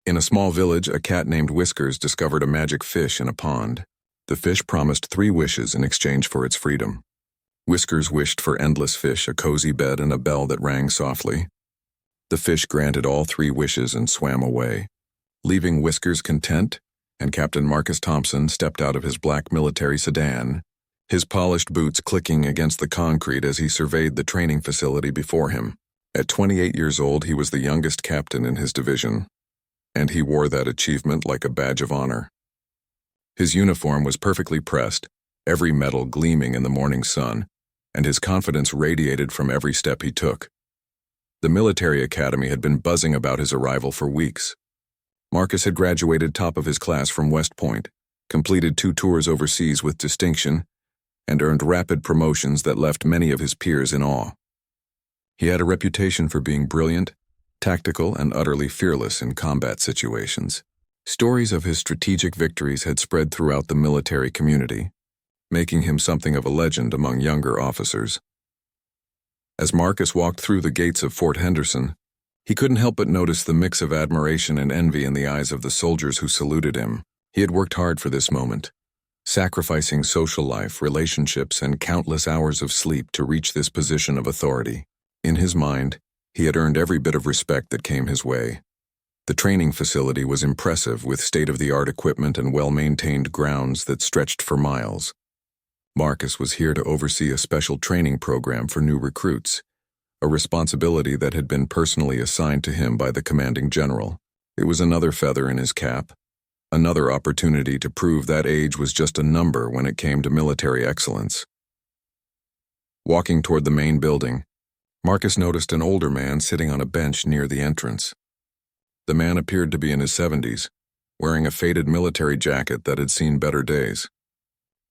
In a small village, a cat named Whiskers discovered a magic fish in a pond. The fish promised 3 wishes in exchange for its freedom. Whiskers wished for endless fish, a cozy bed, and a bell that rang softly. The fish granted all 3 wishes and swam away, leaving Whiskers content, and Captain Marcus Thompson stepped out of his black military sedan, his polished boots clicking against the concrete as he surveyed the training facility before him. At 28 years old, he was the youngest captain in his division, and he wore that achievement like a badge of honor. His uniform was perfectly pressed, every metal gleaming in the morning sun, and his confidence radiated from every step he took. The military academy had been buzzing about his arrival for weeks. Marcus had graduated top of his class from West Point, completed 2 tours overseas with distinction, and earned rapid promotions that left many of his peers in awe. He had a reputation for being brilliant, tactical, and utterly fearless in combat situations. Stories of his strategic victories had spread throughout the military community, making him something of a legend among younger officers. As Marcus walked through the gates of Fort Henderson, he couldn't help but notice the mix of admiration and envy in the eyes of the soldiers who saluted him. He had worked hard for this moment, sacrificing social life, relationships, and countless hours of sleep to reach this position of authority. In his mind, he had earned every bit of respect that came his way. The training facility was impressive, with state-of-the-art equipment and well-maintained grounds that stretched for miles. Marcus was here to oversee a special training program for new recruits, a responsibility that had been personally assigned to him by the commanding general. It was another feather in his cap, another opportunity to prove that age was just a number when it came to military excellence. Walking toward the main building, Marcus noticed an older man sitting on a bench near the entrance. The man appeared to be in his 70s, wearing a faded military jacket that had seen better days.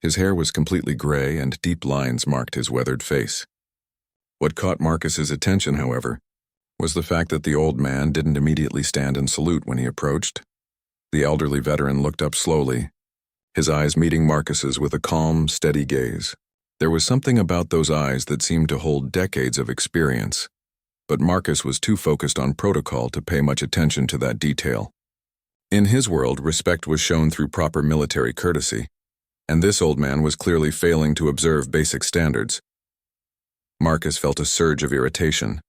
His hair was completely gray, and deep lines marked his weathered face. What caught Marcus's attention, however, was the fact that the old man didn't immediately stand and salute when he approached. The elderly veteran looked up slowly, his eyes meeting Marcus's with a calm, steady gaze. There was something about those eyes that seemed to hold decades of experience, but Marcus was too focused on protocol to pay much attention to that detail. In his world, respect was shown through proper military courtesy, and this old man was clearly failing to observe basic standards. Marcus felt a surge of irritation.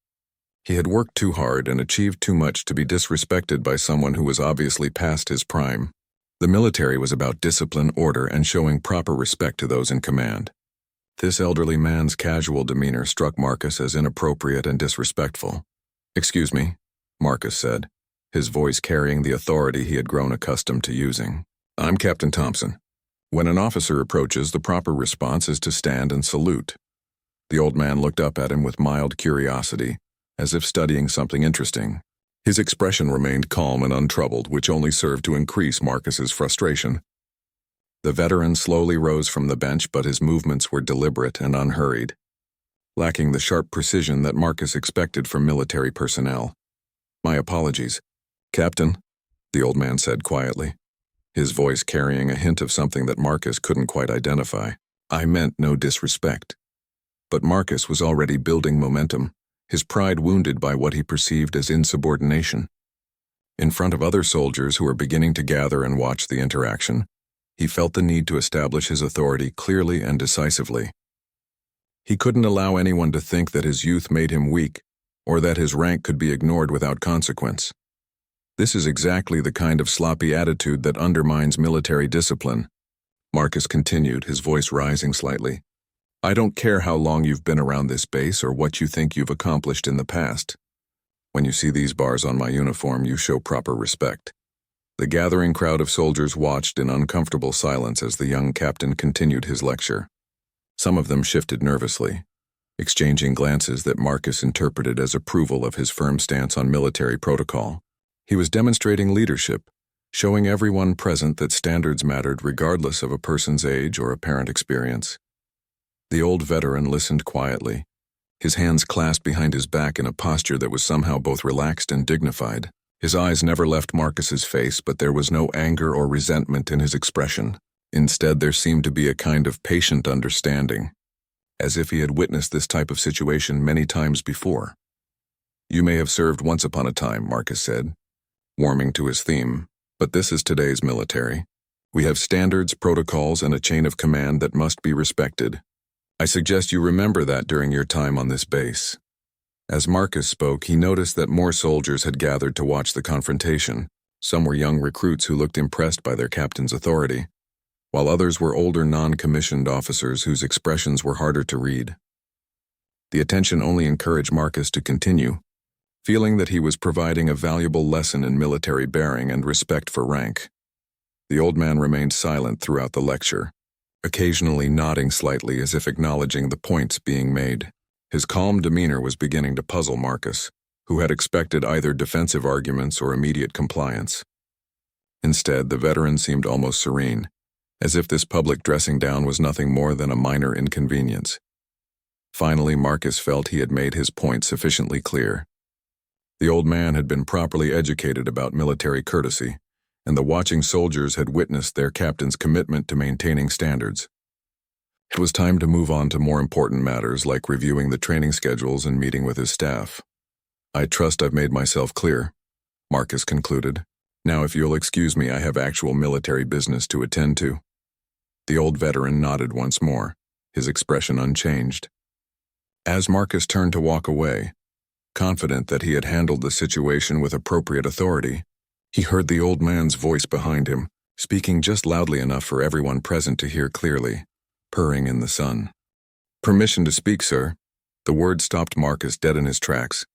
He had worked too hard and achieved too much to be disrespected by someone who was obviously past his prime. The military was about discipline, order, and showing proper respect to those in command. This elderly man's casual demeanor struck Marcus as inappropriate and disrespectful. "Excuse me," Marcus said, his voice carrying the authority he had grown accustomed to using. "I'm Captain Thompson. When an officer approaches, the proper response is to stand and salute." The old man looked up at him with mild curiosity, as if studying something interesting. His expression remained calm and untroubled, which only served to increase Marcus's frustration. The veteran slowly rose from the bench, but his movements were deliberate and unhurried, lacking the sharp precision that Marcus expected from military personnel. "My apologies, Captain," the old man said quietly, his voice carrying a hint of something that Marcus couldn't quite identify. "I meant no disrespect." But Marcus was already building momentum, his pride wounded by what he perceived as insubordination. In front of other soldiers who were beginning to gather and watch the interaction, he felt the need to establish his authority clearly and decisively. He couldn't allow anyone to think that his youth made him weak, or that his rank could be ignored without consequence. This is exactly the kind of sloppy attitude that undermines military discipline. Marcus continued, his voice rising slightly. "I don't care how long you've been around this base or what you think you've accomplished in the past. When you see these bars on my uniform, you show proper respect." The gathering crowd of soldiers watched in uncomfortable silence as the young captain continued his lecture. Some of them shifted nervously, exchanging glances that Marcus interpreted as approval of his firm stance on military protocol. He was demonstrating leadership, showing everyone present that standards mattered regardless of a person's age or apparent experience. The old veteran listened quietly, his hands clasped behind his back in a posture that was somehow both relaxed and dignified. His eyes never left Marcus's face, but there was no anger or resentment in his expression. Instead, there seemed to be a kind of patient understanding, as if he had witnessed this type of situation many times before. "You may have served once upon a time," Marcus said. warming to his theme. But this is today's military. We have standards, protocols, and a chain of command that must be respected. I suggest you remember that during your time on this base. As Marcus spoke, he noticed that more soldiers had gathered to watch the confrontation. Some were young recruits who looked impressed by their captain's authority, while others were older non-commissioned officers whose expressions were harder to read. The attention only encouraged Marcus to continue, feeling that he was providing a valuable lesson in military bearing and respect for rank. The old man remained silent throughout the lecture, occasionally nodding slightly as if acknowledging the points being made. His calm demeanor was beginning to puzzle Marcus, who had expected either defensive arguments or immediate compliance. Instead, the veteran seemed almost serene, as if this public dressing down was nothing more than a minor inconvenience. Finally, Marcus felt he had made his point sufficiently clear. The old man had been properly educated about military courtesy, and the watching soldiers had witnessed their captain's commitment to maintaining standards. It was time to move on to more important matters like reviewing the training schedules and meeting with his staff. I trust I've made myself clear, Marcus concluded. Now, if you'll excuse me, I have actual military business to attend to. The old veteran nodded once more, his expression unchanged. As Marcus turned to walk away, confident that he had handled the situation with appropriate authority, he heard the old man's voice behind him, speaking just loudly enough for everyone present to hear clearly, purring in the sun. "Permission to speak, sir." The word stopped Marcus dead in his tracks.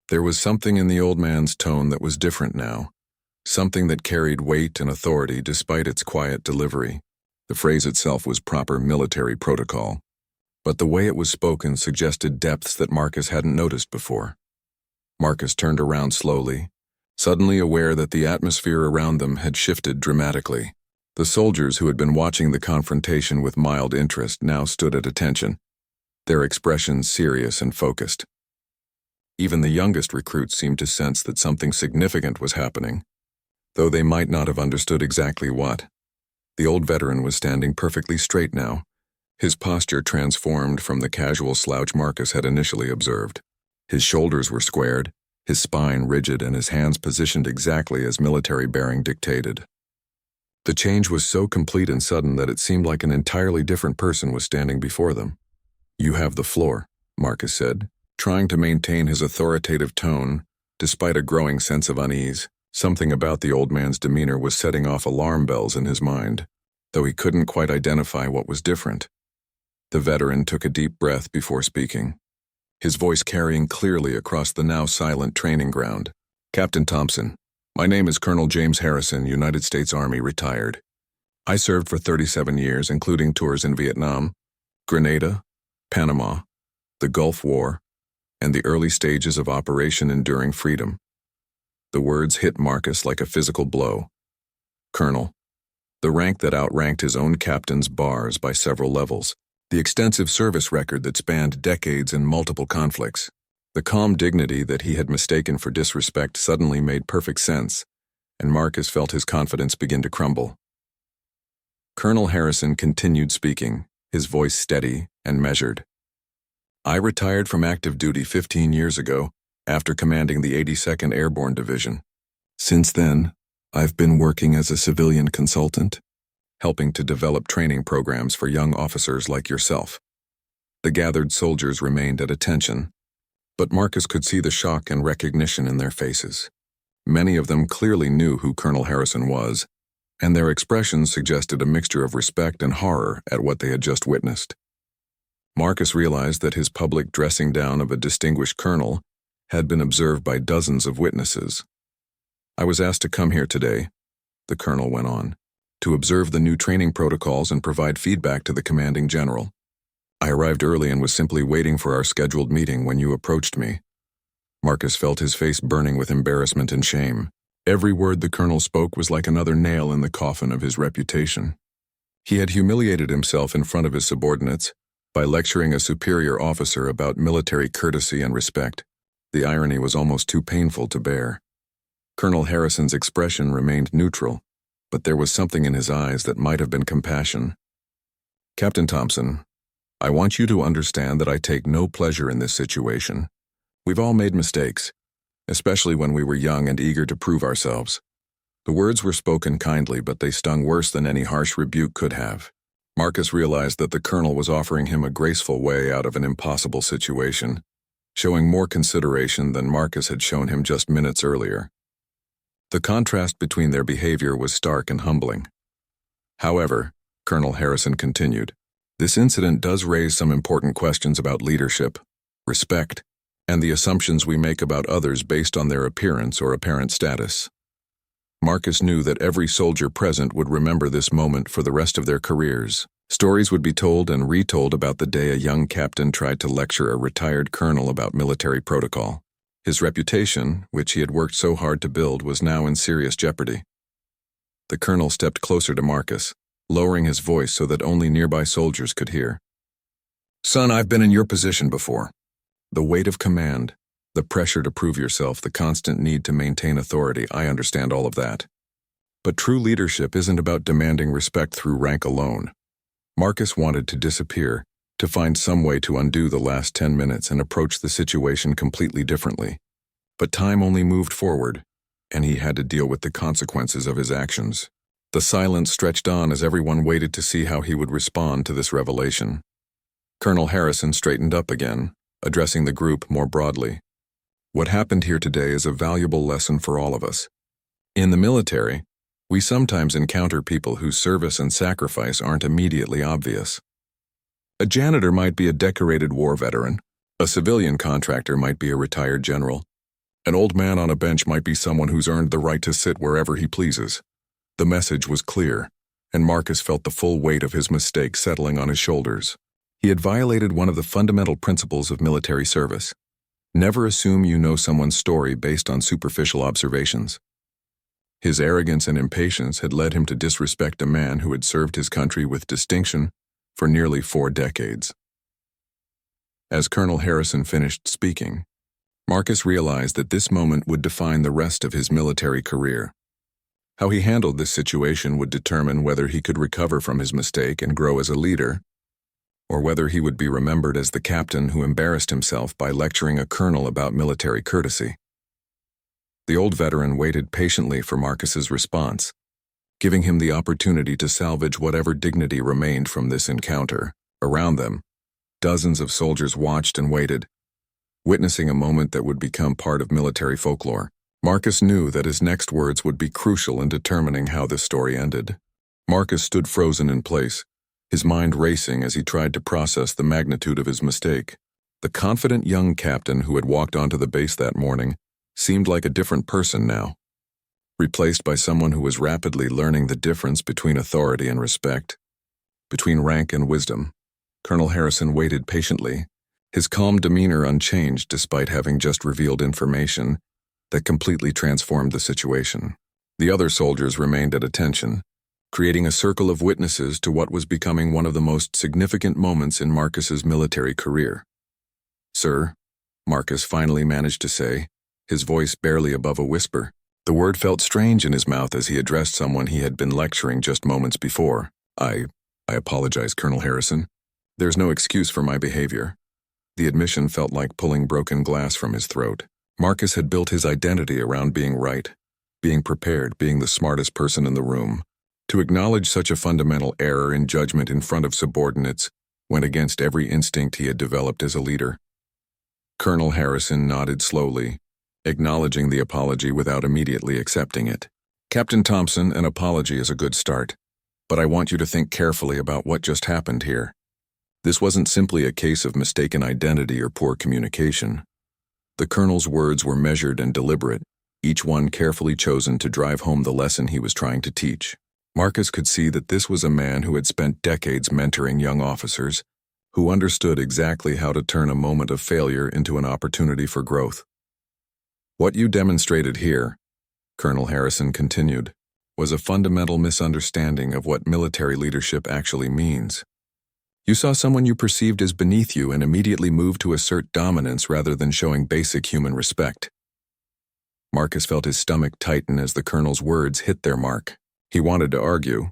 There was something in the old man's tone that was different now, something that carried weight and authority despite its quiet delivery. The phrase itself was proper military protocol, but the way it was spoken suggested depths that Marcus hadn't noticed before. Marcus turned around slowly, suddenly aware that the atmosphere around them had shifted dramatically. The soldiers who had been watching the confrontation with mild interest now stood at attention, their expressions serious and focused. Even the youngest recruits seemed to sense that something significant was happening, though they might not have understood exactly what. The old veteran was standing perfectly straight now, his posture transformed from the casual slouch Marcus had initially observed. His shoulders were squared, his spine rigid, and his hands positioned exactly as military bearing dictated. The change was so complete and sudden that it seemed like an entirely different person was standing before them. "You have the floor," Marcus said, trying to maintain his authoritative tone despite a growing sense of unease. Something about the old man's demeanor was setting off alarm bells in his mind, though he couldn't quite identify what was different. The veteran took a deep breath before speaking, his voice carrying clearly across the now silent training ground. "Captain Thompson, my name is Colonel James Harrison, United States Army, retired. I served for 37 years, including tours in Vietnam, Grenada, Panama, the Gulf War, and the early stages of Operation Enduring Freedom." The words hit Marcus like a physical blow. Colonel, the rank that outranked his own captain's bars by several levels. The extensive service record that spanned decades and multiple conflicts. The calm dignity that he had mistaken for disrespect suddenly made perfect sense, and Marcus felt his confidence begin to crumble. Colonel Harrison continued speaking, his voice steady and measured. "I retired from active duty 15 years ago, after commanding the 82nd Airborne Division. Since then, I've been working as a civilian consultant, helping to develop training programs for young officers like yourself." The gathered soldiers remained at attention, but Marcus could see the shock and recognition in their faces. Many of them clearly knew who Colonel Harrison was, and their expressions suggested a mixture of respect and horror at what they had just witnessed. Marcus realized that his public dressing down of a distinguished colonel had been observed by dozens of witnesses. "I was asked to come here today," the colonel went on, "to observe the new training protocols and provide feedback to the commanding general. I arrived early and was simply waiting for our scheduled meeting when you approached me." Marcus felt his face burning with embarrassment and shame. Every word the colonel spoke was like another nail in the coffin of his reputation. He had humiliated himself in front of his subordinates by lecturing a superior officer about military courtesy and respect. The irony was almost too painful to bear. Colonel Harrison's expression remained neutral, but there was something in his eyes that might have been compassion. "Captain Thompson, I want you to understand that I take no pleasure in this situation. We've all made mistakes, especially when we were young and eager to prove ourselves. The words were spoken kindly, but they stung worse than any harsh rebuke could have. Marcus realized that the colonel was offering him a graceful way out of an impossible situation, showing more consideration than Marcus had shown him just minutes earlier. The contrast between their behavior was stark and humbling. However, Colonel Harrison continued, this incident does raise some important questions about leadership, respect, and the assumptions we make about others based on their appearance or apparent status. Marcus knew that every soldier present would remember this moment for the rest of their careers. Stories would be told and retold about the day a young captain tried to lecture a retired colonel about military protocol. His reputation, which he had worked so hard to build, was now in serious jeopardy. The colonel stepped closer to Marcus, lowering his voice so that only nearby soldiers could hear. Son, I've been in your position before. The weight of command, the pressure to prove yourself, the constant need to maintain authority, I understand all of that. But true leadership isn't about demanding respect through rank alone. Marcus wanted to disappear, to find some way to undo the last 10 minutes and approach the situation completely differently. But time only moved forward, and he had to deal with the consequences of his actions. The silence stretched on as everyone waited to see how he would respond to this revelation. Colonel Harrison straightened up again, addressing the group more broadly. What happened here today is a valuable lesson for all of us. In the military, we sometimes encounter people whose service and sacrifice aren't immediately obvious. A janitor might be a decorated war veteran. A civilian contractor might be a retired general. An old man on a bench might be someone who's earned the right to sit wherever he pleases. The message was clear, and Marcus felt the full weight of his mistake settling on his shoulders. He had violated one of the fundamental principles of military service. Never assume you know someone's story based on superficial observations. His arrogance and impatience had led him to disrespect a man who had served his country with distinction for nearly 4 decades. As Colonel Harrison finished speaking, Marcus realized that this moment would define the rest of his military career. How he handled this situation would determine whether he could recover from his mistake and grow as a leader, or whether he would be remembered as the captain who embarrassed himself by lecturing a colonel about military courtesy. The old veteran waited patiently for Marcus's response, giving him the opportunity to salvage whatever dignity remained from this encounter. Around them, dozens of soldiers watched and waited, witnessing a moment that would become part of military folklore. Marcus knew that his next words would be crucial in determining how this story ended. Marcus stood frozen in place, his mind racing as he tried to process the magnitude of his mistake. The confident young captain who had walked onto the base that morning seemed like a different person now, replaced by someone who was rapidly learning the difference between authority and respect, between rank and wisdom. Colonel Harrison waited patiently, his calm demeanor unchanged despite having just revealed information that completely transformed the situation. The other soldiers remained at attention, creating a circle of witnesses to what was becoming one of the most significant moments in Marcus's military career. Sir, Marcus finally managed to say, his voice barely above a whisper. The word felt strange in his mouth as he addressed someone he had been lecturing just moments before. I apologize, Colonel Harrison. There's no excuse for my behavior. The admission felt like pulling broken glass from his throat. Marcus had built his identity around being right, being prepared, being the smartest person in the room. To acknowledge such a fundamental error in judgment in front of subordinates went against every instinct he had developed as a leader. Colonel Harrison nodded slowly, acknowledging the apology without immediately accepting it. Captain Thompson, an apology is a good start, but I want you to think carefully about what just happened here. This wasn't simply a case of mistaken identity or poor communication. The colonel's words were measured and deliberate, each one carefully chosen to drive home the lesson he was trying to teach. Marcus could see that this was a man who had spent decades mentoring young officers, who understood exactly how to turn a moment of failure into an opportunity for growth. What you demonstrated here, Colonel Harrison continued, was a fundamental misunderstanding of what military leadership actually means. You saw someone you perceived as beneath you and immediately moved to assert dominance rather than showing basic human respect. Marcus felt his stomach tighten as the colonel's words hit their mark. He wanted to argue,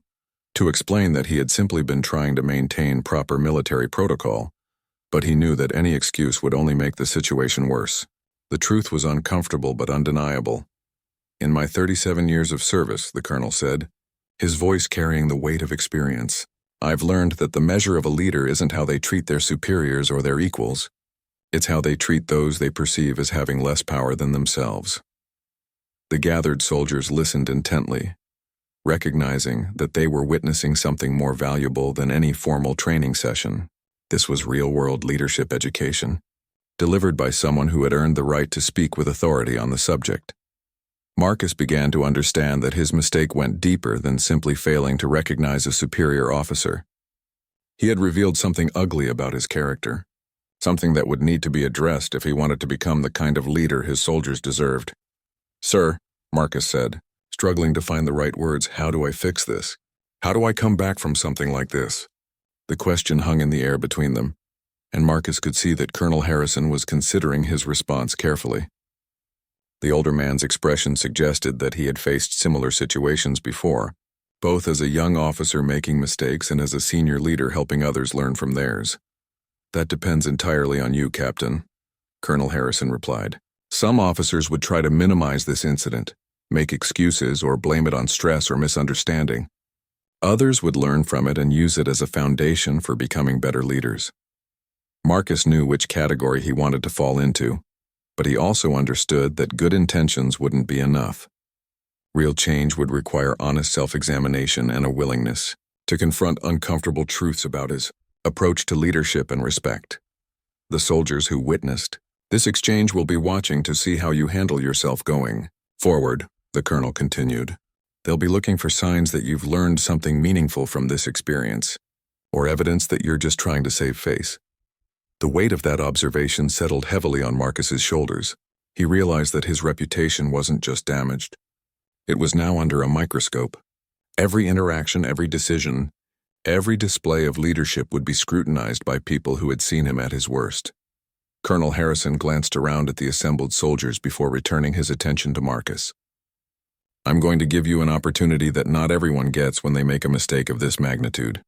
to explain that he had simply been trying to maintain proper military protocol, but he knew that any excuse would only make the situation worse. The truth was uncomfortable but undeniable. "In my 37 years of service," the colonel said, his voice carrying the weight of experience, "I've learned that the measure of a leader isn't how they treat their superiors or their equals. It's how they treat those they perceive as having less power than themselves." The gathered soldiers listened intently, recognizing that they were witnessing something more valuable than any formal training session. This was real-world leadership education, delivered by someone who had earned the right to speak with authority on the subject. Marcus began to understand that his mistake went deeper than simply failing to recognize a superior officer. He had revealed something ugly about his character, something that would need to be addressed if he wanted to become the kind of leader his soldiers deserved. "Sir," Marcus said, struggling to find the right words, "how do I fix this? How do I come back from something like this?" The question hung in the air between them, and Marcus could see that Colonel Harrison was considering his response carefully. The older man's expression suggested that he had faced similar situations before, both as a young officer making mistakes and as a senior leader helping others learn from theirs. "That depends entirely on you, Captain," Colonel Harrison replied. "Some officers would try to minimize this incident, make excuses, or blame it on stress or misunderstanding. Others would learn from it and use it as a foundation for becoming better leaders." Marcus knew which category he wanted to fall into, but he also understood that good intentions wouldn't be enough. Real change would require honest self-examination and a willingness to confront uncomfortable truths about his approach to leadership and respect. The soldiers who witnessed this exchange will be watching to see how you handle yourself going forward, the colonel continued. They'll be looking for signs that you've learned something meaningful from this experience, or evidence that you're just trying to save face. The weight of that observation settled heavily on Marcus's shoulders. He realized that his reputation wasn't just damaged. It was now under a microscope. Every interaction, every decision, every display of leadership would be scrutinized by people who had seen him at his worst. Colonel Harrison glanced around at the assembled soldiers before returning his attention to Marcus. "I'm going to give you an opportunity that not everyone gets when they make a mistake of this magnitude.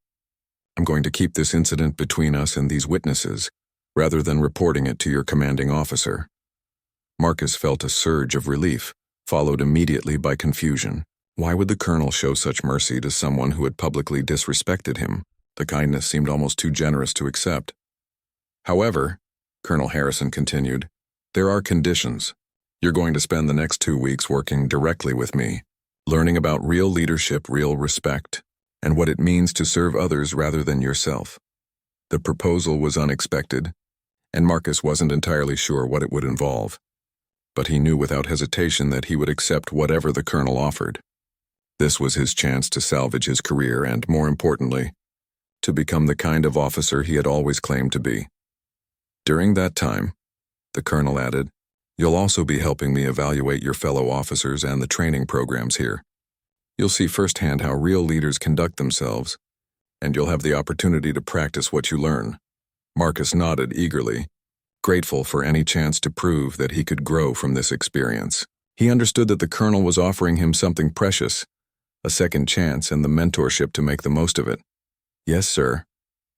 I'm going to keep this incident between us and these witnesses, rather than reporting it to your commanding officer." Marcus felt a surge of relief, followed immediately by confusion. Why would the colonel show such mercy to someone who had publicly disrespected him? The kindness seemed almost too generous to accept. "However," Colonel Harrison continued, "there are conditions. You're going to spend the next 2 weeks working directly with me, learning about real leadership, real respect, and what it means to serve others rather than yourself." The proposal was unexpected, and Marcus wasn't entirely sure what it would involve. But he knew without hesitation that he would accept whatever the colonel offered. This was his chance to salvage his career and, more importantly, to become the kind of officer he had always claimed to be. "During that time," the colonel added, "you'll also be helping me evaluate your fellow officers and the training programs here. You'll see firsthand how real leaders conduct themselves, and you'll have the opportunity to practice what you learn." Marcus nodded eagerly, grateful for any chance to prove that he could grow from this experience. He understood that the colonel was offering him something precious, a second chance and the mentorship to make the most of it. "Yes, sir,"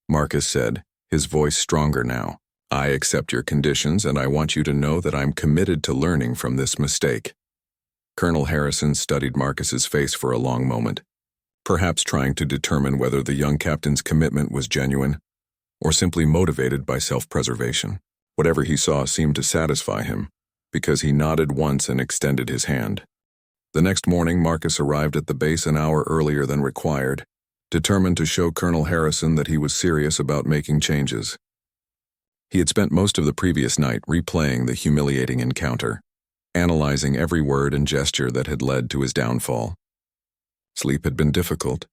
Marcus said, his voice stronger now. "I accept your conditions, and I want you to know that I'm committed to learning from this mistake." Colonel Harrison studied Marcus's face for a long moment, perhaps trying to determine whether the young captain's commitment was genuine or simply motivated by self-preservation. Whatever he saw seemed to satisfy him, because he nodded once and extended his hand. The next morning, Marcus arrived at the base an hour earlier than required, determined to show Colonel Harrison that he was serious about making changes. He had spent most of the previous night replaying the humiliating encounter, analyzing every word and gesture that had led to his downfall. Sleep had been difficult,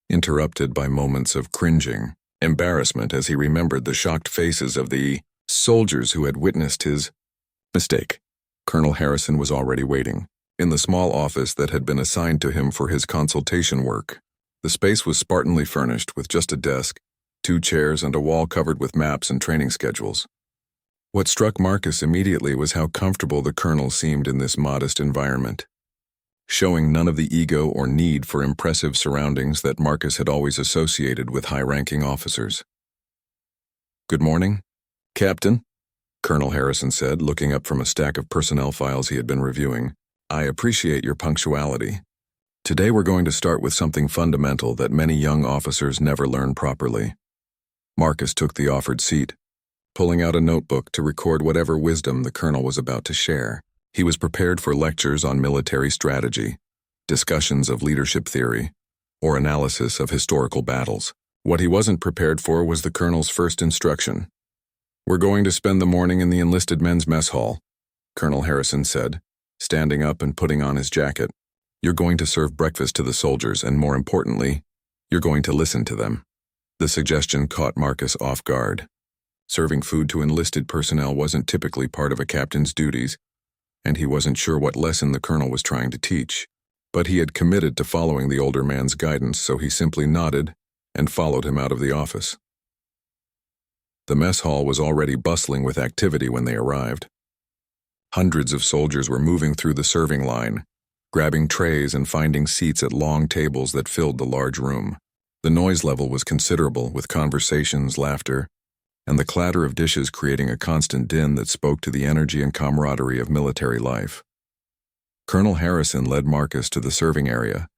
interrupted by moments of cringing embarrassment as he remembered the shocked faces of the soldiers who had witnessed his mistake. Colonel Harrison was already waiting, in the small office that had been assigned to him for his consultation work. The space was spartanly furnished with just a desk, 2 chairs, and a wall covered with maps and training schedules. What struck Marcus immediately was how comfortable the colonel seemed in this modest environment, showing none of the ego or need for impressive surroundings that Marcus had always associated with high-ranking officers. "Good morning, Captain," Colonel Harrison said, looking up from a stack of personnel files he had been reviewing. "I appreciate your punctuality. Today we're going to start with something fundamental that many young officers never learn properly." Marcus took the offered seat, pulling out a notebook to record whatever wisdom the colonel was about to share. He was prepared for lectures on military strategy, discussions of leadership theory, or analysis of historical battles. What he wasn't prepared for was the colonel's first instruction. "We're going to spend the morning in the enlisted men's mess hall," Colonel Harrison said, standing up and putting on his jacket. "You're going to serve breakfast to the soldiers, and more importantly, you're going to listen to them." The suggestion caught Marcus off guard. Serving food to enlisted personnel wasn't typically part of a captain's duties, and he wasn't sure what lesson the colonel was trying to teach. But he had committed to following the older man's guidance, so he simply nodded and followed him out of the office. The mess hall was already bustling with activity when they arrived. Hundreds of soldiers were moving through the serving line, grabbing trays and finding seats at long tables that filled the large room. The noise level was considerable, with conversations, laughter, and the clatter of dishes creating a constant din that spoke to the energy and camaraderie of military life. Colonel Harrison led Marcus to the serving area,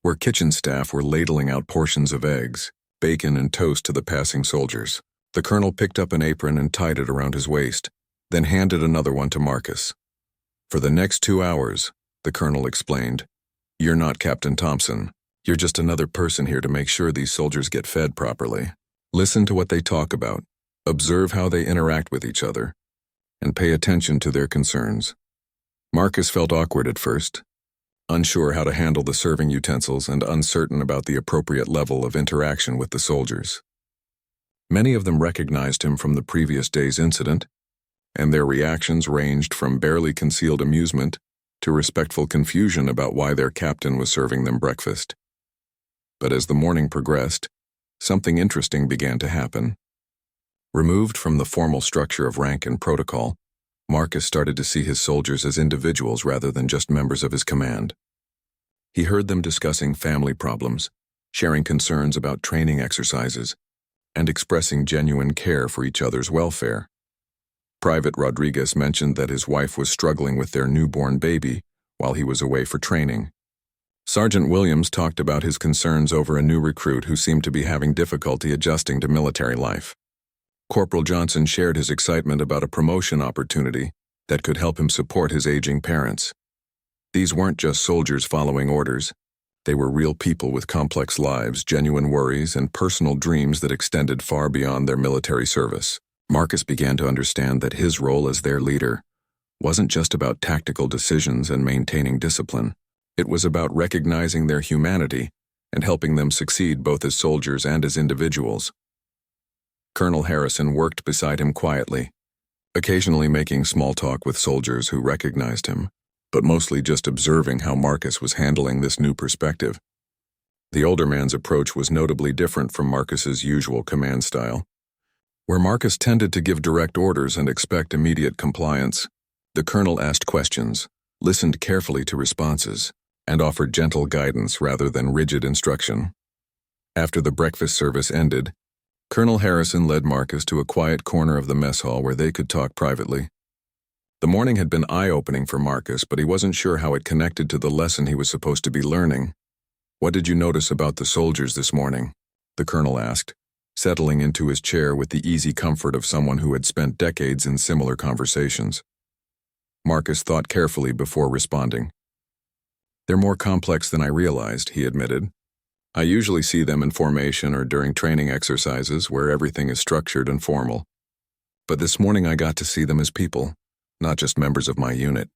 where kitchen staff were ladling out portions of eggs, bacon, and toast to the passing soldiers. The colonel picked up an apron and tied it around his waist, then handed another one to Marcus. "For the next 2 hours," the colonel explained, "you're not Captain Thompson. You're just another person here to make sure these soldiers get fed properly. Listen to what they talk about, observe how they interact with each other, and pay attention to their concerns." Marcus felt awkward at first, unsure how to handle the serving utensils and uncertain about the appropriate level of interaction with the soldiers. Many of them recognized him from the previous day's incident, and their reactions ranged from barely concealed amusement to respectful confusion about why their captain was serving them breakfast. But as the morning progressed, something interesting began to happen. Removed from the formal structure of rank and protocol, Marcus started to see his soldiers as individuals rather than just members of his command. He heard them discussing family problems, sharing concerns about training exercises, and expressing genuine care for each other's welfare. Private Rodriguez mentioned that his wife was struggling with their newborn baby while he was away for training. Sergeant Williams talked about his concerns over a new recruit who seemed to be having difficulty adjusting to military life. Corporal Johnson shared his excitement about a promotion opportunity that could help him support his aging parents. These weren't just soldiers following orders. They were real people with complex lives, genuine worries, and personal dreams that extended far beyond their military service. Marcus began to understand that his role as their leader wasn't just about tactical decisions and maintaining discipline. It was about recognizing their humanity and helping them succeed both as soldiers and as individuals. Colonel Harrison worked beside him quietly, occasionally making small talk with soldiers who recognized him, but mostly just observing how Marcus was handling this new perspective. The older man's approach was notably different from Marcus's usual command style. Where Marcus tended to give direct orders and expect immediate compliance, the colonel asked questions, listened carefully to responses, and offered gentle guidance rather than rigid instruction. After the breakfast service ended, Colonel Harrison led Marcus to a quiet corner of the mess hall where they could talk privately. The morning had been eye-opening for Marcus, but he wasn't sure how it connected to the lesson he was supposed to be learning. "What did you notice about the soldiers this morning?" the colonel asked, settling into his chair with the easy comfort of someone who had spent decades in similar conversations. Marcus thought carefully before responding. "They're more complex than I realized," he admitted. "I usually see them in formation or during training exercises where everything is structured and formal. But this morning I got to see them as people, not just members of my unit."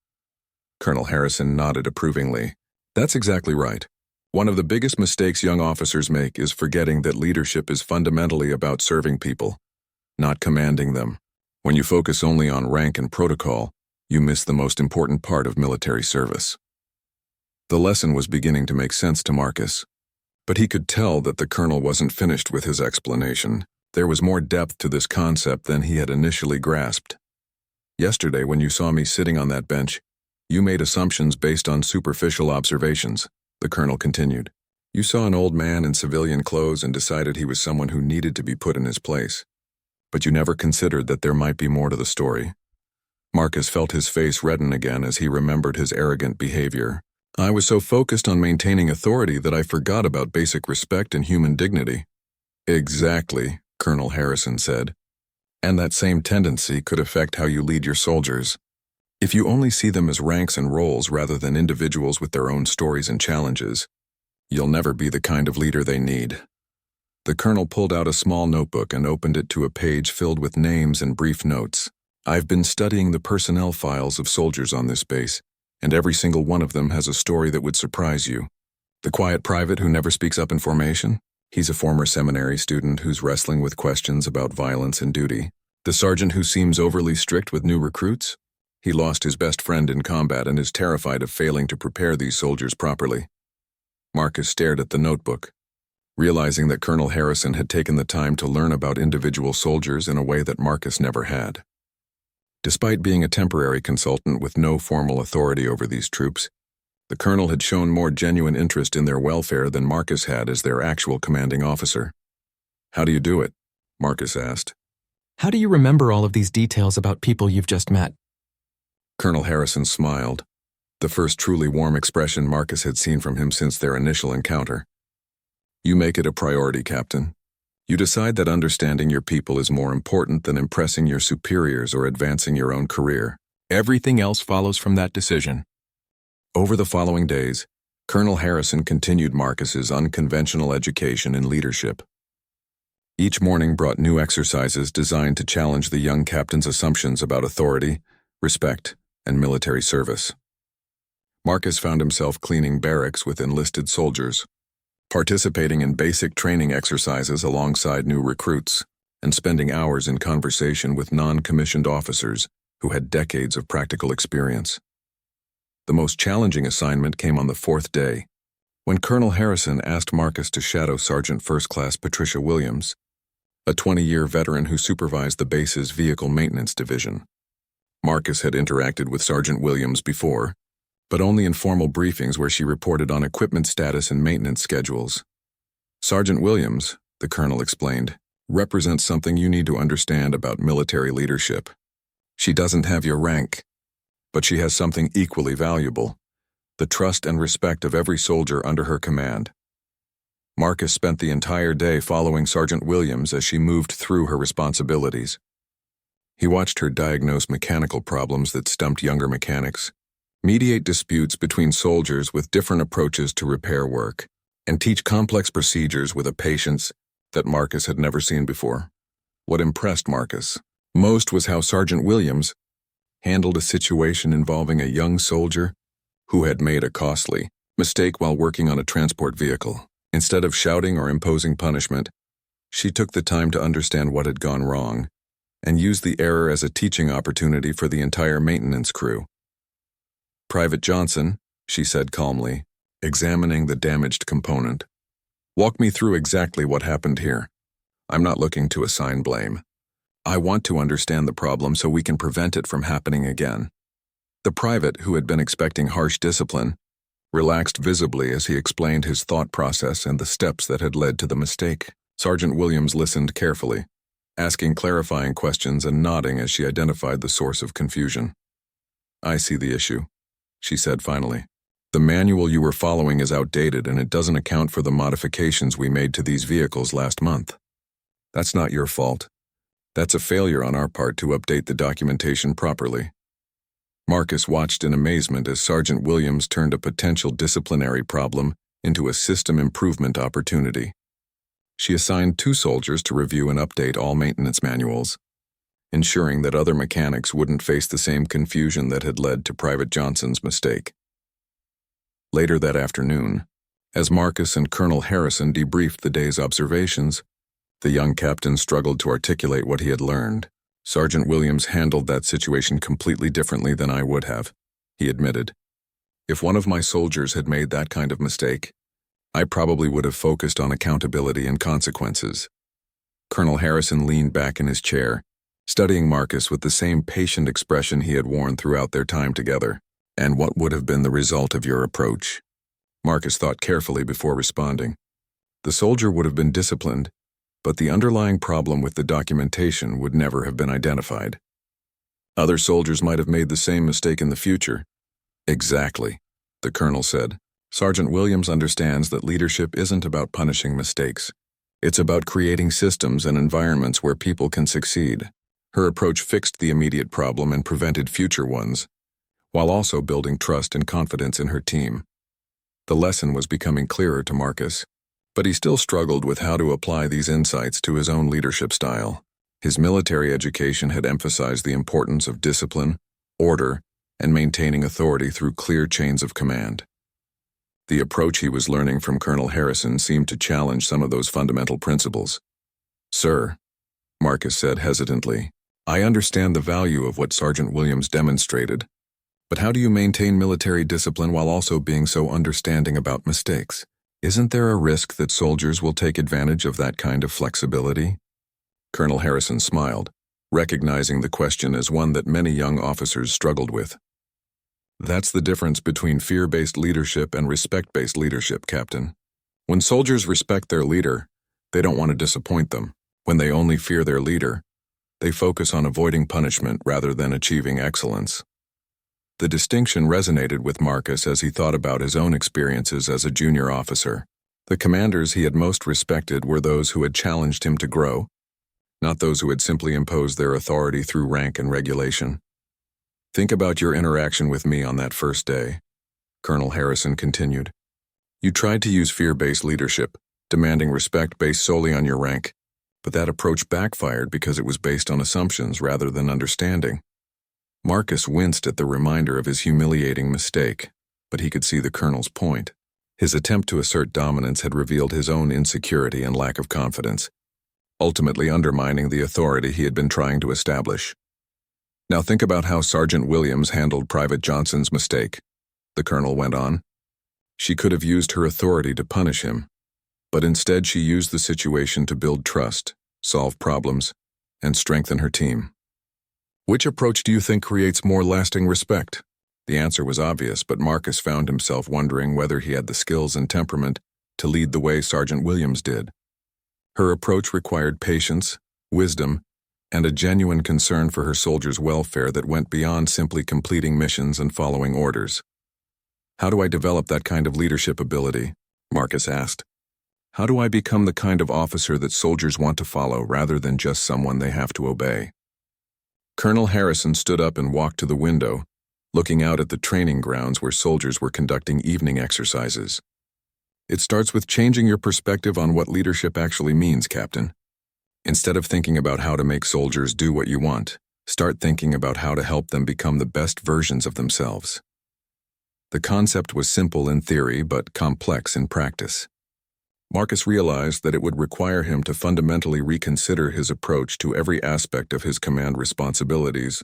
Colonel Harrison nodded approvingly. "That's exactly right. One of the biggest mistakes young officers make is forgetting that leadership is fundamentally about serving people, not commanding them. When you focus only on rank and protocol, you miss the most important part of military service." The lesson was beginning to make sense to Marcus, but he could tell that the colonel wasn't finished with his explanation. There was more depth to this concept than he had initially grasped. "Yesterday, when you saw me sitting on that bench, you made assumptions based on superficial observations," the colonel continued. "You saw an old man in civilian clothes and decided he was someone who needed to be put in his place. but you never considered that there might be more to the story. Marcus felt his face redden again as he remembered his arrogant behavior. I was so focused on maintaining authority that I forgot about basic respect and human dignity. Exactly, Colonel Harrison said. And that same tendency could affect how you lead your soldiers. If you only see them as ranks and roles rather than individuals with their own stories and challenges, you'll never be the kind of leader they need. The colonel pulled out a small notebook and opened it to a page filled with names and brief notes. I've been studying the personnel files of soldiers on this base, and every single one of them has a story that would surprise you. The quiet private who never speaks up in formation? He's a former seminary student who's wrestling with questions about violence and duty. The sergeant who seems overly strict with new recruits? He lost his best friend in combat and is terrified of failing to prepare these soldiers properly. Marcus stared at the notebook, realizing that Colonel Harrison had taken the time to learn about individual soldiers in a way that Marcus never had. Despite being a temporary consultant with no formal authority over these troops, the colonel had shown more genuine interest in their welfare than Marcus had as their actual commanding officer. How do you do it? Marcus asked. How do you remember all of these details about people you've just met? Colonel Harrison smiled, the first truly warm expression Marcus had seen from him since their initial encounter. You make it a priority, Captain. You decide that understanding your people is more important than impressing your superiors or advancing your own career. Everything else follows from that decision. Over the following days, Colonel Harrison continued Marcus's unconventional education in leadership. Each morning brought new exercises designed to challenge the young captain's assumptions about authority, respect, and military service. Marcus found himself cleaning barracks with enlisted soldiers, participating in basic training exercises alongside new recruits, and spending hours in conversation with non-commissioned officers who had decades of practical experience. The most challenging assignment came on the fourth day, when Colonel Harrison asked Marcus to shadow Sergeant First Class Patricia Williams, a 20-year veteran who supervised the base's vehicle maintenance division. Marcus had interacted with Sergeant Williams before, but only in formal briefings where she reported on equipment status and maintenance schedules. Sergeant Williams, the colonel explained, represents something you need to understand about military leadership. She doesn't have your rank, but she has something equally valuable, the trust and respect of every soldier under her command. Marcus spent the entire day following Sergeant Williams as she moved through her responsibilities. He watched her diagnose mechanical problems that stumped younger mechanics, mediate disputes between soldiers with different approaches to repair work, and teach complex procedures with a patience that Marcus had never seen before. What impressed Marcus most was how Sergeant Williams handled a situation involving a young soldier who had made a costly mistake while working on a transport vehicle. Instead of shouting or imposing punishment, she took the time to understand what had gone wrong and used the error as a teaching opportunity for the entire maintenance crew. Private Johnson, she said calmly, examining the damaged component. Walk me through exactly what happened here. I'm not looking to assign blame. I want to understand the problem so we can prevent it from happening again. The private, who had been expecting harsh discipline, relaxed visibly as he explained his thought process and the steps that had led to the mistake. Sergeant Williams listened carefully, asking clarifying questions and nodding as she identified the source of confusion. I see the issue, she said finally. The manual you were following is outdated and it doesn't account for the modifications we made to these vehicles last month. That's not your fault. That's a failure on our part to update the documentation properly. Marcus watched in amazement as Sergeant Williams turned a potential disciplinary problem into a system improvement opportunity. She assigned 2 soldiers to review and update all maintenance manuals, ensuring that other mechanics wouldn't face the same confusion that had led to Private Johnson's mistake. Later that afternoon, as Marcus and Colonel Harrison debriefed the day's observations, the young captain struggled to articulate what he had learned. Sergeant Williams handled that situation completely differently than I would have, he admitted. If one of my soldiers had made that kind of mistake, I probably would have focused on accountability and consequences. Colonel Harrison leaned back in his chair, studying Marcus with the same patient expression he had worn throughout their time together. And what would have been the result of your approach? Marcus thought carefully before responding. The soldier would have been disciplined, but the underlying problem with the documentation would never have been identified. Other soldiers might have made the same mistake in the future. Exactly, the colonel said. Sergeant Williams understands that leadership isn't about punishing mistakes. It's about creating systems and environments where people can succeed. Her approach fixed the immediate problem and prevented future ones, while also building trust and confidence in her team. The lesson was becoming clearer to Marcus, but he still struggled with how to apply these insights to his own leadership style. His military education had emphasized the importance of discipline, order, and maintaining authority through clear chains of command. The approach he was learning from Colonel Harrison seemed to challenge some of those fundamental principles. "Sir," Marcus said hesitantly, "I understand the value of what Sergeant Williams demonstrated, but how do you maintain military discipline while also being so understanding about mistakes? Isn't there a risk that soldiers will take advantage of that kind of flexibility?" Colonel Harrison smiled, recognizing the question as one that many young officers struggled with. "That's the difference between fear-based leadership and respect-based leadership, Captain. When soldiers respect their leader, they don't want to disappoint them. When they only fear their leader, they focus on avoiding punishment rather than achieving excellence." The distinction resonated with Marcus as he thought about his own experiences as a junior officer. The commanders he had most respected were those who had challenged him to grow, not those who had simply imposed their authority through rank and regulation. "Think about your interaction with me on that first day," Colonel Harrison continued. "You tried to use fear-based leadership, demanding respect based solely on your rank, but that approach backfired because it was based on assumptions rather than understanding." Marcus winced at the reminder of his humiliating mistake, but he could see the colonel's point. His attempt to assert dominance had revealed his own insecurity and lack of confidence, ultimately undermining the authority he had been trying to establish. "Now think about how Sergeant Williams handled Private Johnson's mistake," the colonel went on. "She could have used her authority to punish him, but instead she used the situation to build trust, solve problems, and strengthen her team. Which approach do you think creates more lasting respect?" The answer was obvious, but Marcus found himself wondering whether he had the skills and temperament to lead the way Sergeant Williams did. Her approach required patience, wisdom, and a genuine concern for her soldiers' welfare that went beyond simply completing missions and following orders. "How do I develop that kind of leadership ability?" Marcus asked. "How do I become the kind of officer that soldiers want to follow rather than just someone they have to obey?" Colonel Harrison stood up and walked to the window, looking out at the training grounds where soldiers were conducting evening exercises. "It starts with changing your perspective on what leadership actually means, Captain. Instead of thinking about how to make soldiers do what you want, start thinking about how to help them become the best versions of themselves." The concept was simple in theory but complex in practice. Marcus realized that it would require him to fundamentally reconsider his approach to every aspect of his command responsibilities,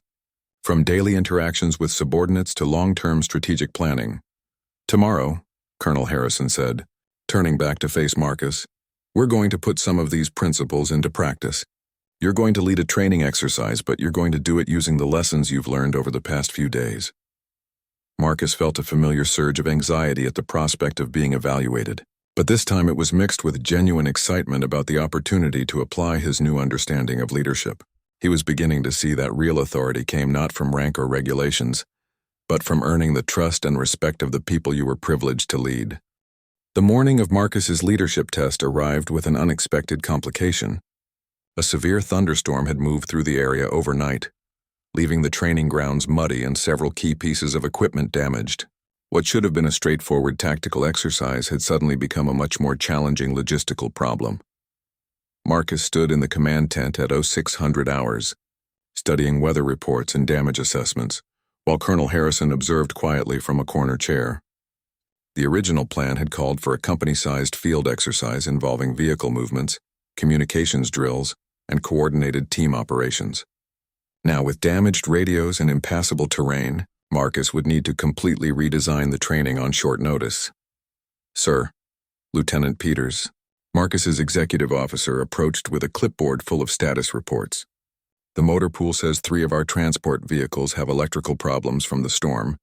from daily interactions with subordinates to long-term strategic planning. "Tomorrow," Colonel Harrison said, turning back to face Marcus, "we're going to put some of these principles into practice. You're going to lead a training exercise, but you're going to do it using the lessons you've learned over the past few days." Marcus felt a familiar surge of anxiety at the prospect of being evaluated, but this time it was mixed with genuine excitement about the opportunity to apply his new understanding of leadership. He was beginning to see that real authority came not from rank or regulations, but from earning the trust and respect of the people you were privileged to lead. The morning of Marcus's leadership test arrived with an unexpected complication. A severe thunderstorm had moved through the area overnight, leaving the training grounds muddy and several key pieces of equipment damaged. What should have been a straightforward tactical exercise had suddenly become a much more challenging logistical problem. Marcus stood in the command tent at 0600 hours, studying weather reports and damage assessments, while Colonel Harrison observed quietly from a corner chair. The original plan had called for a company-sized field exercise involving vehicle movements, communications drills, and coordinated team operations. Now, with damaged radios and impassable terrain, Marcus would need to completely redesign the training on short notice. "Sir," Lieutenant Peters, Marcus's executive officer, approached with a clipboard full of status reports. "The motor pool says 3 of our transport vehicles have electrical problems from the storm,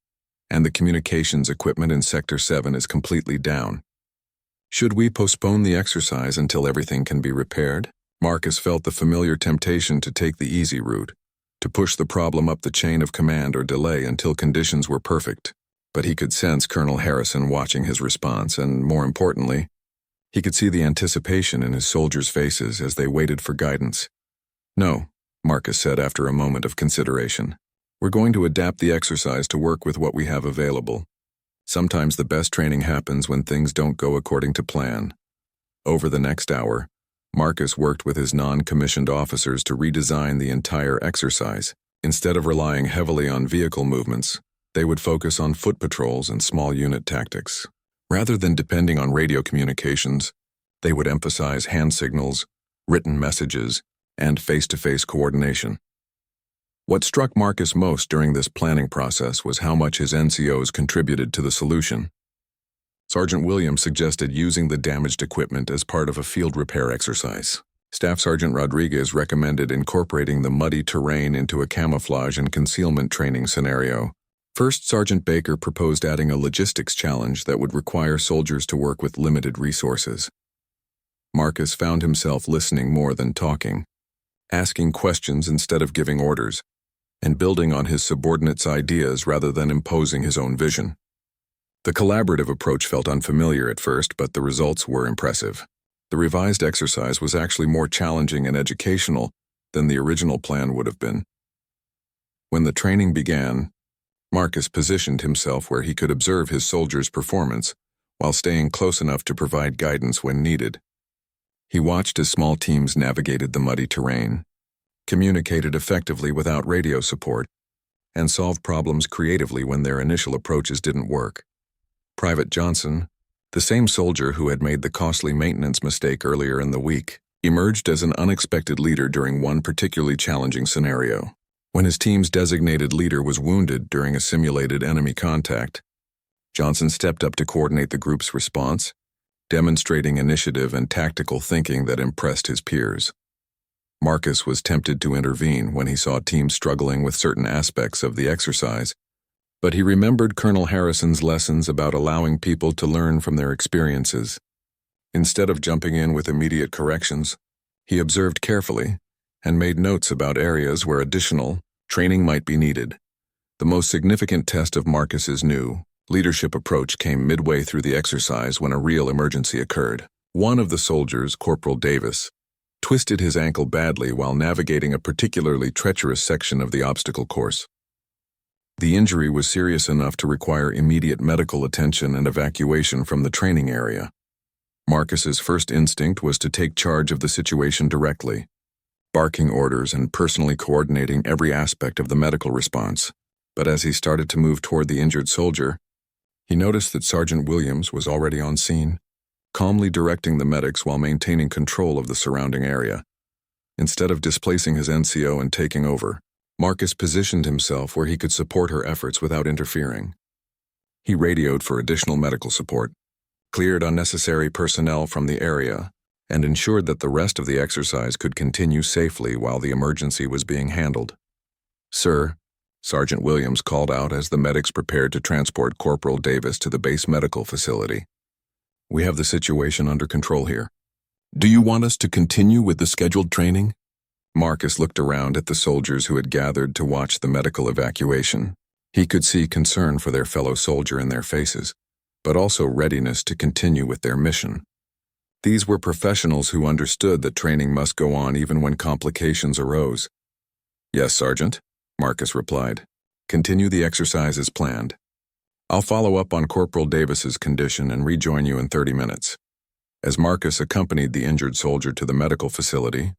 and the communications equipment in Sector 7 is completely down. Should we postpone the exercise until everything can be repaired?" Marcus felt the familiar temptation to take the easy route, to push the problem up the chain of command or delay until conditions were perfect. But he could sense Colonel Harrison watching his response, and more importantly, he could see the anticipation in his soldiers' faces as they waited for guidance. "No," Marcus said after a moment of consideration. "We're going to adapt the exercise to work with what we have available. Sometimes the best training happens when things don't go according to plan." Over the next hour, Marcus worked with his non-commissioned officers to redesign the entire exercise. Instead of relying heavily on vehicle movements, they would focus on foot patrols and small unit tactics. Rather than depending on radio communications, they would emphasize hand signals, written messages, and face-to-face coordination. What struck Marcus most during this planning process was how much his NCOs contributed to the solution. Sergeant Williams suggested using the damaged equipment as part of a field repair exercise. Staff Sergeant Rodriguez recommended incorporating the muddy terrain into a camouflage and concealment training scenario. First Sergeant Baker proposed adding a logistics challenge that would require soldiers to work with limited resources. Marcus found himself listening more than talking, asking questions instead of giving orders, and building on his subordinates' ideas rather than imposing his own vision. The collaborative approach felt unfamiliar at first, but the results were impressive. The revised exercise was actually more challenging and educational than the original plan would have been. When the training began, Marcus positioned himself where he could observe his soldiers' performance while staying close enough to provide guidance when needed. He watched as small teams navigated the muddy terrain, communicated effectively without radio support, and solved problems creatively when their initial approaches didn't work. Private Johnson, the same soldier who had made the costly maintenance mistake earlier in the week, emerged as an unexpected leader during one particularly challenging scenario. When his team's designated leader was wounded during a simulated enemy contact, Johnson stepped up to coordinate the group's response, demonstrating initiative and tactical thinking that impressed his peers. Marcus was tempted to intervene when he saw teams struggling with certain aspects of the exercise, but he remembered Colonel Harrison's lessons about allowing people to learn from their experiences. Instead of jumping in with immediate corrections, he observed carefully and made notes about areas where additional training might be needed. The most significant test of Marcus's new leadership approach came midway through the exercise when a real emergency occurred. One of the soldiers, Corporal Davis, twisted his ankle badly while navigating a particularly treacherous section of the obstacle course. The injury was serious enough to require immediate medical attention and evacuation from the training area. Marcus's first instinct was to take charge of the situation directly, barking orders and personally coordinating every aspect of the medical response. But as he started to move toward the injured soldier, he noticed that Sergeant Williams was already on scene, calmly directing the medics while maintaining control of the surrounding area. Instead of displacing his NCO and taking over, Marcus positioned himself where he could support her efforts without interfering. He radioed for additional medical support, cleared unnecessary personnel from the area, and ensured that the rest of the exercise could continue safely while the emergency was being handled. "Sir," Sergeant Williams called out as the medics prepared to transport Corporal Davis to the base medical facility. "We have the situation under control here. Do you want us to continue with the scheduled training?" Marcus looked around at the soldiers who had gathered to watch the medical evacuation. He could see concern for their fellow soldier in their faces, but also readiness to continue with their mission. These were professionals who understood that training must go on even when complications arose. "Yes, Sergeant," Marcus replied. "Continue the exercise as planned. I'll follow up on Corporal Davis's condition and rejoin you in 30 minutes. As Marcus accompanied the injured soldier to the medical facility,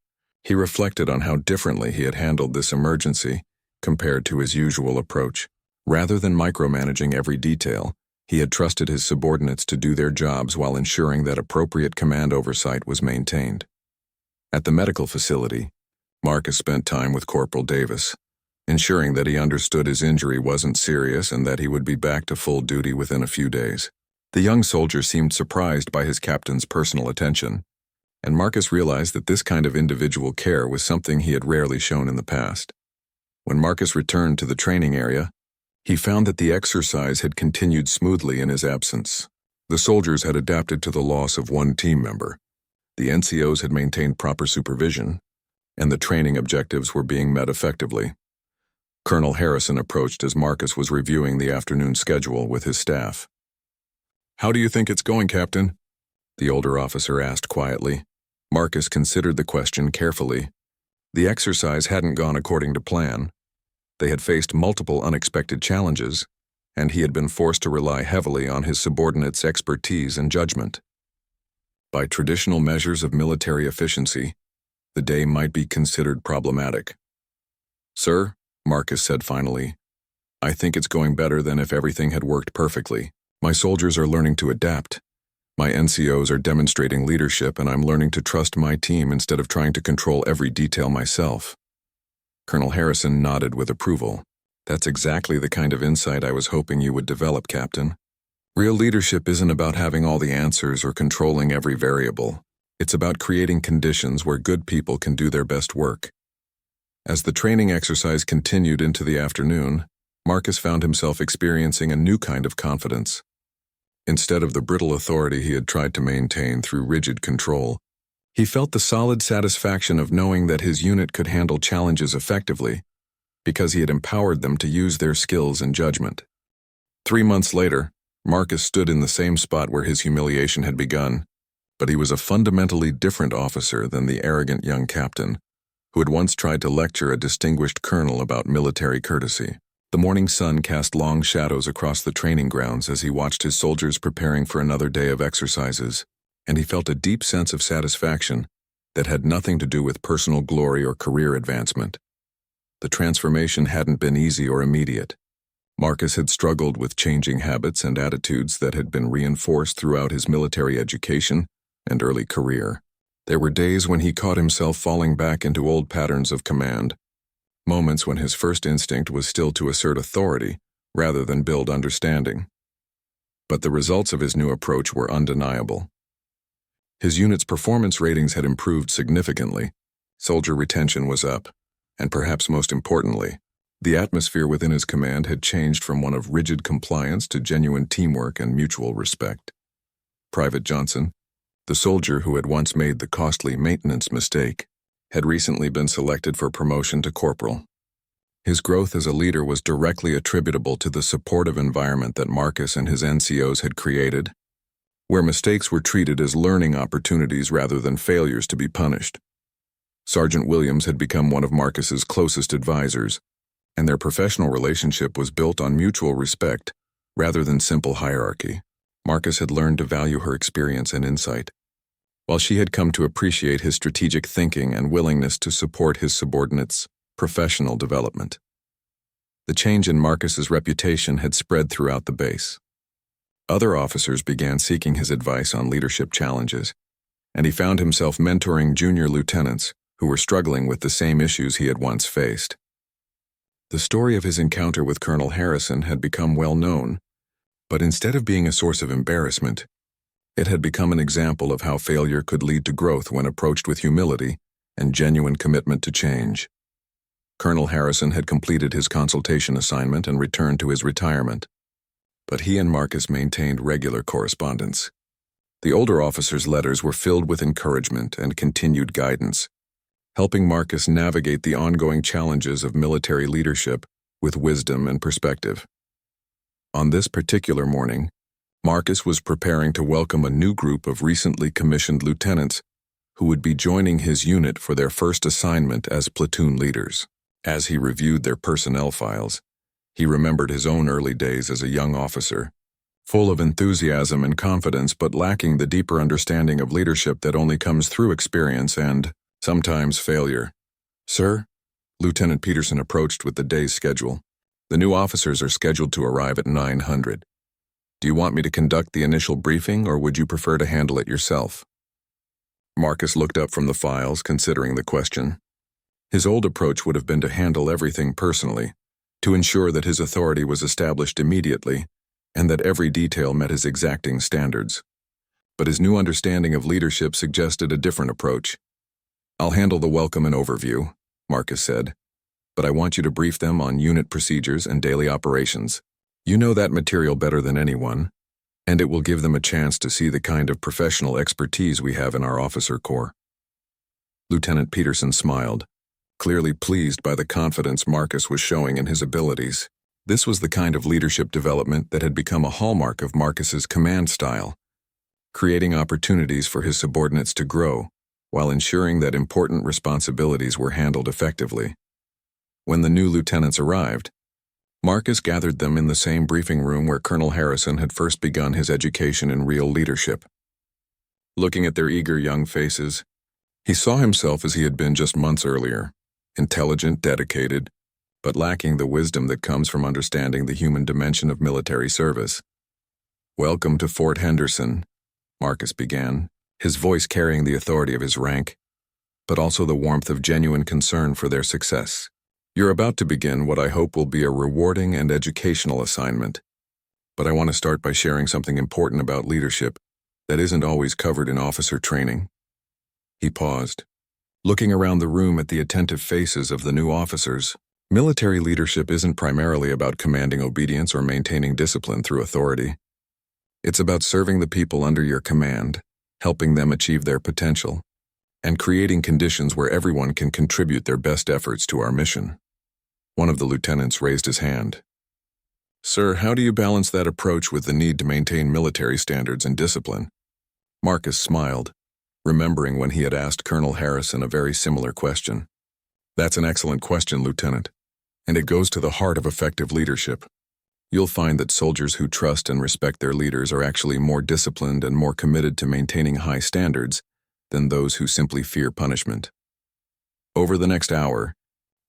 he reflected on how differently he had handled this emergency compared to his usual approach. Rather than micromanaging every detail, he had trusted his subordinates to do their jobs while ensuring that appropriate command oversight was maintained. At the medical facility, Marcus spent time with Corporal Davis, ensuring that he understood his injury wasn't serious and that he would be back to full duty within a few days. The young soldier seemed surprised by his captain's personal attention, and Marcus realized that this kind of individual care was something he had rarely shown in the past. When Marcus returned to the training area, he found that the exercise had continued smoothly in his absence. The soldiers had adapted to the loss of one team member, The NCOs had maintained proper supervision, and the training objectives were being met effectively. Colonel Harrison approached as Marcus was reviewing the afternoon schedule with his staff. "How do you think it's going, Captain?" the older officer asked quietly. Marcus considered the question carefully. The exercise hadn't gone according to plan. They had faced multiple unexpected challenges, and he had been forced to rely heavily on his subordinates' expertise and judgment. By traditional measures of military efficiency, the day might be considered problematic. "Sir," Marcus said finally, "I think it's going better than if everything had worked perfectly. My soldiers are learning to adapt. My NCOs are demonstrating leadership, and I'm learning to trust my team instead of trying to control every detail myself." Colonel Harrison nodded with approval. "That's exactly the kind of insight I was hoping you would develop, Captain. Real leadership isn't about having all the answers or controlling every variable. It's about creating conditions where good people can do their best work." As the training exercise continued into the afternoon, Marcus found himself experiencing a new kind of confidence. Instead of the brittle authority he had tried to maintain through rigid control, he felt the solid satisfaction of knowing that his unit could handle challenges effectively because he had empowered them to use their skills and judgment. 3 months later, Marcus stood in the same spot where his humiliation had begun, but he was a fundamentally different officer than the arrogant young captain who had once tried to lecture a distinguished colonel about military courtesy. The morning sun cast long shadows across the training grounds as he watched his soldiers preparing for another day of exercises, and he felt a deep sense of satisfaction that had nothing to do with personal glory or career advancement. The transformation hadn't been easy or immediate. Marcus had struggled with changing habits and attitudes that had been reinforced throughout his military education and early career. There were days when he caught himself falling back into old patterns of command, moments when his first instinct was still to assert authority rather than build understanding. But the results of his new approach were undeniable. His unit's performance ratings had improved significantly, soldier retention was up, and perhaps most importantly, the atmosphere within his command had changed from one of rigid compliance to genuine teamwork and mutual respect. Private Johnson, the soldier who had once made the costly maintenance mistake, had recently been selected for promotion to corporal. His growth as a leader was directly attributable to the supportive environment that Marcus and his NCOs had created, where mistakes were treated as learning opportunities rather than failures to be punished. Sergeant Williams had become one of Marcus's closest advisors, and their professional relationship was built on mutual respect rather than simple hierarchy. Marcus had learned to value her experience and insight, while she had come to appreciate his strategic thinking and willingness to support his subordinates' professional development. The change in Marcus's reputation had spread throughout the base. Other officers began seeking his advice on leadership challenges, and he found himself mentoring junior lieutenants who were struggling with the same issues he had once faced. The story of his encounter with Colonel Harrison had become well known, but instead of being a source of embarrassment, it had become an example of how failure could lead to growth when approached with humility and genuine commitment to change. Colonel Harrison had completed his consultation assignment and returned to his retirement, but he and Marcus maintained regular correspondence. The older officer's letters were filled with encouragement and continued guidance, helping Marcus navigate the ongoing challenges of military leadership with wisdom and perspective. On this particular morning, Marcus was preparing to welcome a new group of recently commissioned lieutenants who would be joining his unit for their first assignment as platoon leaders. As he reviewed their personnel files, he remembered his own early days as a young officer, full of enthusiasm and confidence but lacking the deeper understanding of leadership that only comes through experience and, sometimes, failure. "Sir," Lieutenant Peterson approached with the day's schedule. "The new officers are scheduled to arrive at 900. Do you want me to conduct the initial briefing, or would you prefer to handle it yourself?" Marcus looked up from the files, considering the question. His old approach would have been to handle everything personally, to ensure that his authority was established immediately and that every detail met his exacting standards. But his new understanding of leadership suggested a different approach. "I'll handle the welcome and overview," Marcus said, "but I want you to brief them on unit procedures and daily operations. You know that material better than anyone. and it will give them a chance to see the kind of professional expertise we have in our officer corps." Lieutenant Peterson smiled, clearly pleased by the confidence Marcus was showing in his abilities. This was the kind of leadership development that had become a hallmark of Marcus's command style, creating opportunities for his subordinates to grow while ensuring that important responsibilities were handled effectively. When the new lieutenants arrived, Marcus gathered them in the same briefing room where Colonel Harrison had first begun his education in real leadership. Looking at their eager young faces, he saw himself as he had been just months earlier, intelligent, dedicated, but lacking the wisdom that comes from understanding the human dimension of military service. "Welcome to Fort Henderson," Marcus began, his voice carrying the authority of his rank, but also the warmth of genuine concern for their success. "You're about to begin what I hope will be a rewarding and educational assignment, but I want to start by sharing something important about leadership that isn't always covered in officer training." He paused, looking around the room at the attentive faces of the new officers. Military leadership isn't primarily about commanding obedience or maintaining discipline through authority. It's about serving the people under your command, helping them achieve their potential, and creating conditions where everyone can contribute their best efforts to our mission. One of the lieutenants raised his hand. "Sir, how do you balance that approach with the need to maintain military standards and discipline?" Marcus smiled, remembering when he had asked Colonel Harrison a very similar question. "That's an excellent question, Lieutenant, and it goes to the heart of effective leadership. You'll find that soldiers who trust and respect their leaders are actually more disciplined and more committed to maintaining high standards than those who simply fear punishment." Over the next hour,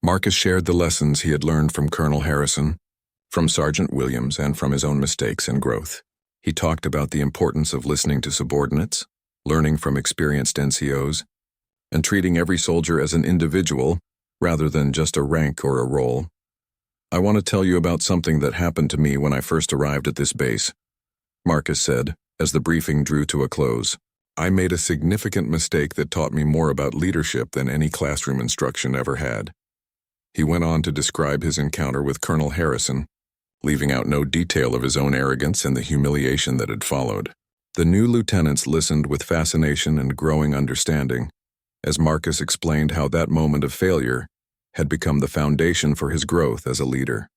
Marcus shared the lessons he had learned from Colonel Harrison, from Sergeant Williams, and from his own mistakes and growth. He talked about the importance of listening to subordinates, learning from experienced NCOs, and treating every soldier as an individual rather than just a rank or a role. "I want to tell you about something that happened to me when I first arrived at this base," Marcus said, as the briefing drew to a close. "I made a significant mistake that taught me more about leadership than any classroom instruction ever had." He went on to describe his encounter with Colonel Harrison, leaving out no detail of his own arrogance and the humiliation that had followed. The new lieutenants listened with fascination and growing understanding, as Marcus explained how that moment of failure had become the foundation for his growth as a leader.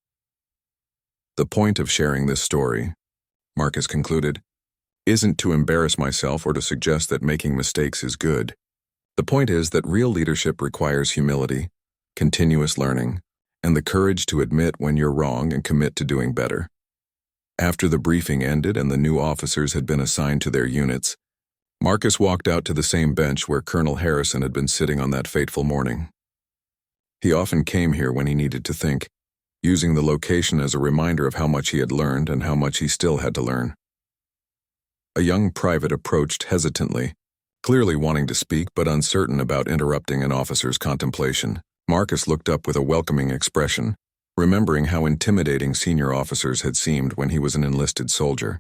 "The point of sharing this story," Marcus concluded, "isn't to embarrass myself or to suggest that making mistakes is good. The point is that real leadership requires humility, continuous learning, and the courage to admit when you're wrong and commit to doing better." After the briefing ended and the new officers had been assigned to their units, Marcus walked out to the same bench where Colonel Harrison had been sitting on that fateful morning. He often came here when he needed to think, using the location as a reminder of how much he had learned and how much he still had to learn. A young private approached hesitantly, clearly wanting to speak but uncertain about interrupting an officer's contemplation. Marcus looked up with a welcoming expression, remembering how intimidating senior officers had seemed when he was an enlisted soldier.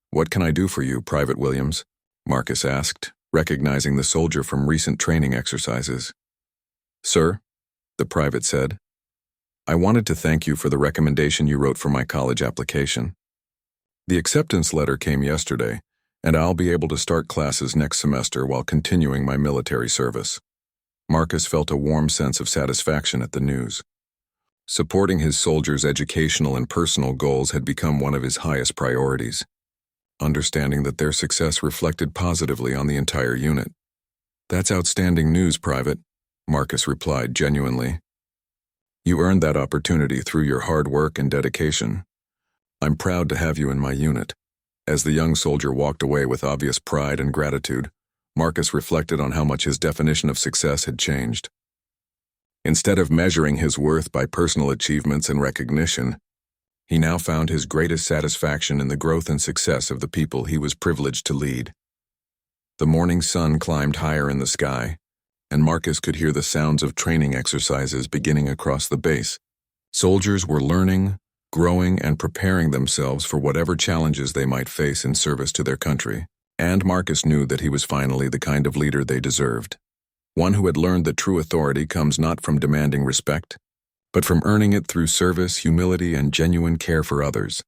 "What can I do for you, Private Williams?" Marcus asked, recognizing the soldier from recent training exercises. "Sir," the private said, "I wanted to thank you for the recommendation you wrote for my college application. The acceptance letter came yesterday, and I'll be able to start classes next semester while continuing my military service." Marcus felt a warm sense of satisfaction at the news. Supporting his soldiers' educational and personal goals had become one of his highest priorities, understanding that their success reflected positively on the entire unit. "That's outstanding news, Private," Marcus replied genuinely. "You earned that opportunity through your hard work and dedication. I'm proud to have you in my unit." As the young soldier walked away with obvious pride and gratitude, Marcus reflected on how much his definition of success had changed. Instead of measuring his worth by personal achievements and recognition, he now found his greatest satisfaction in the growth and success of the people he was privileged to lead. The morning sun climbed higher in the sky, and Marcus could hear the sounds of training exercises beginning across the base. Soldiers were learning, growing, and preparing themselves for whatever challenges they might face in service to their country. And Marcus knew that he was finally the kind of leader they deserved. One who had learned that true authority comes not from demanding respect, but from earning it through service, humility, and genuine care for others.